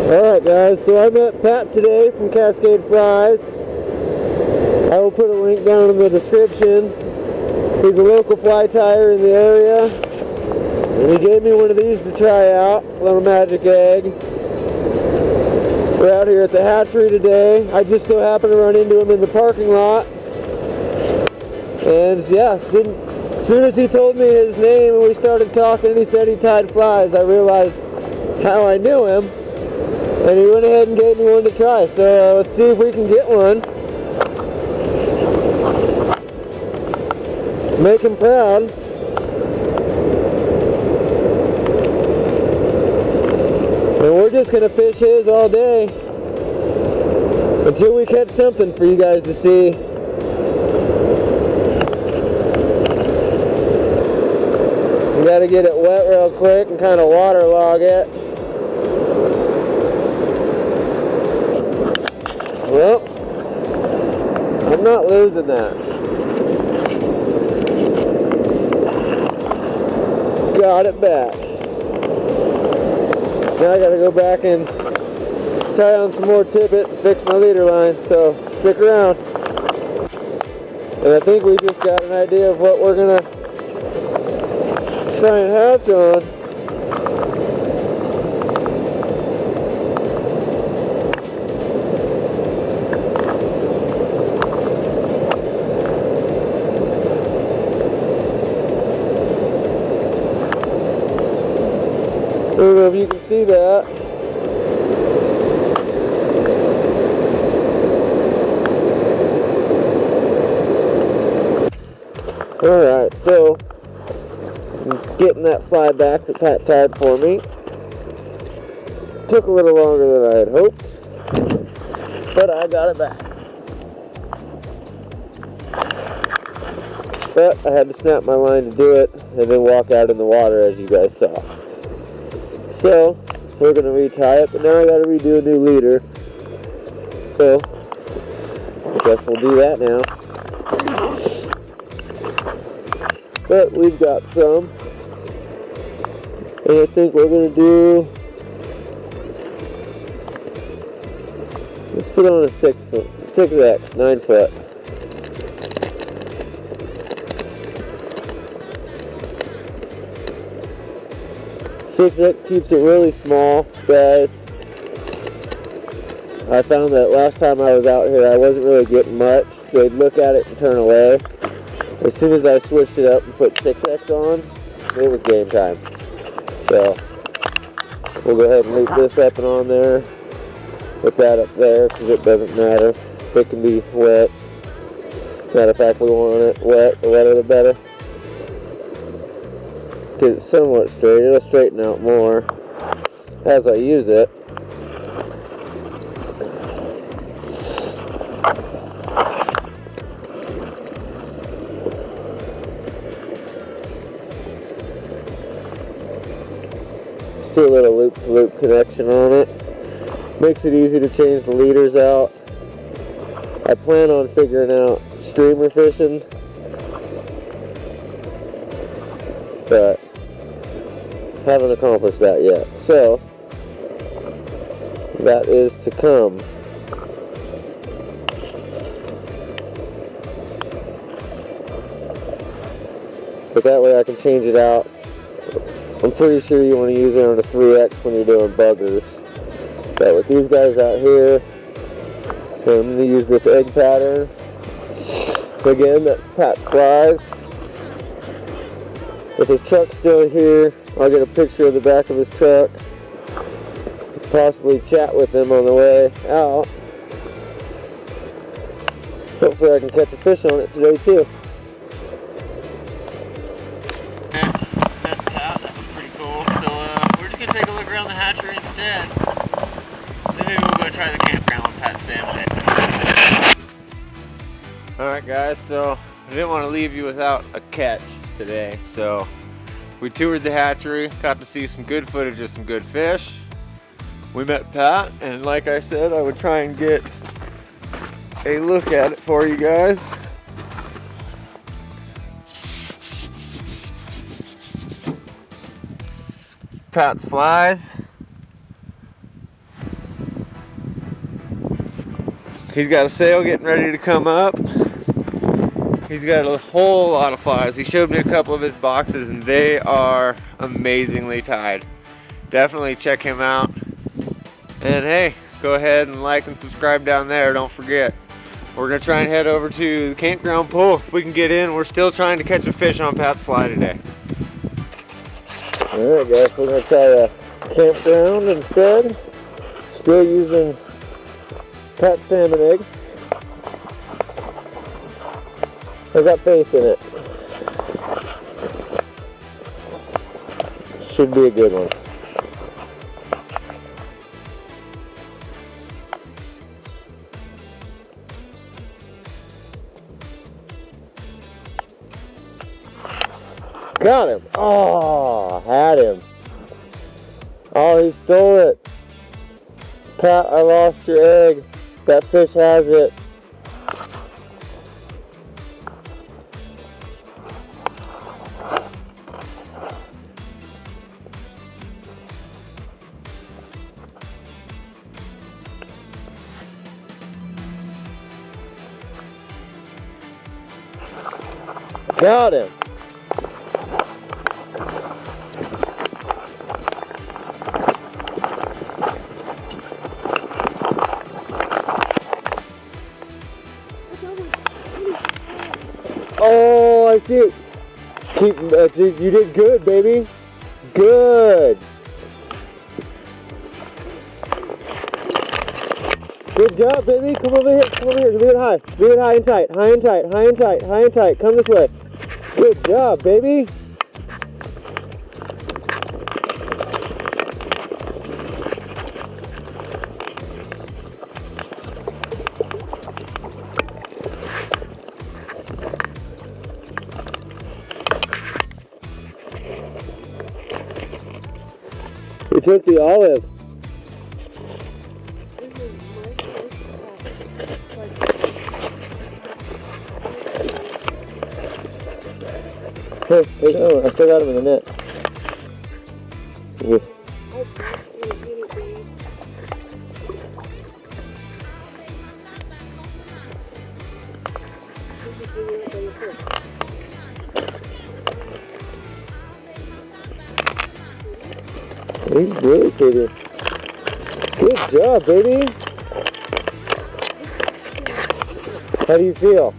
Alright guys, so I met Pat today from Cascade Fries. I will put a link down in the description. He's a local fly tyer in the area. And he gave me one of these to try out, a little magic egg. We're out here at the hatchery today. I just so happened to run into him in the parking lot. And yeah, as soon as he told me his name and we started talking and he said he tied flies, I realized how I knew him. And he went ahead and gave me one to try. So let's see if we can get one. Make him proud. And we're just gonna fish his all day until we catch something for you guys to see. We gotta get it wet real quick and kind of waterlog it. Well, I'm not losing that. Got it back. Now I gotta go back and tie on some more tippet and fix my leader line, so stick around. And I think we just got an idea of what we're gonna try and hatch on. I don't know if you can see that. Alright, so I'm getting that fly back that Pat tied for me. Took a little longer than I had hoped, but I got it back. But I had to snap my line to do it and then walk out in the water, as you guys saw. So we're going to retie it, but now I got to redo a new leader. So I guess we'll do that now. But we've got some. And I think we're going to do, let's put on a 6X, 9 foot. That keeps it really small, guys. I found that last time I was out here I wasn't really getting much. So I'd look at it and turn away. As soon as I switched it up and put 6X on, it was game time. So we'll go ahead and loop this up and on there. Put that up there because it doesn't matter. It can be wet. Matter of fact, we want it wet. The wetter the better. Get it somewhat straight. It'll straighten out more as I use it. Just do a little loop-to-loop connection on it. Makes it easy to change the leaders out. I plan on figuring out streamer fishing, but haven't accomplished that yet. So that is to come. But that way I can change it out. I'm pretty sure you want to use it on a 3X when you're doing buggers. But with these guys out here, I'm going to use this egg pattern. Again, that's Pat's Flies. With his truck still here, I'll get a picture of the back of his truck. Possibly chat with him on the way out. Hopefully I can catch a fish on it today too. That was pretty cool. So we're just going to take a look around the hatchery instead. Then maybe we'll go try the campground with Pat's salmon. Alright guys, so I didn't want to leave you without a catch today. So we toured the hatchery, got to see some good footage of some good fish. We met Pat, and like I said, I would try and get a look at it for you guys. Pat's Flies. He's got a sail getting ready to come up. He's got a whole lot of flies. He showed me a couple of his boxes and they are amazingly tied. Definitely check him out. And hey, go ahead and like and subscribe down there, don't forget. We're gonna try and head over to the campground pool. If we can get in, we're still trying to catch a fish on Pat's fly today. All right guys, we're gonna try a campground instead. Still using Pat's salmon eggs. I got faith in it. Should be a good one. Got him. Oh, had him. Oh, he stole it. Pat, I lost your egg. That fish has it. Got him. Oh, I see it. You did good, baby. Good. Good job, baby. Come over here. Come over here. Leave it high. Leave it high and tight. High and tight. High and tight. High and tight. Come this way. Good job, baby. We took the olive. Hey, I still got him in the net. Yeah. He's really pretty. Good job, baby. How do you feel?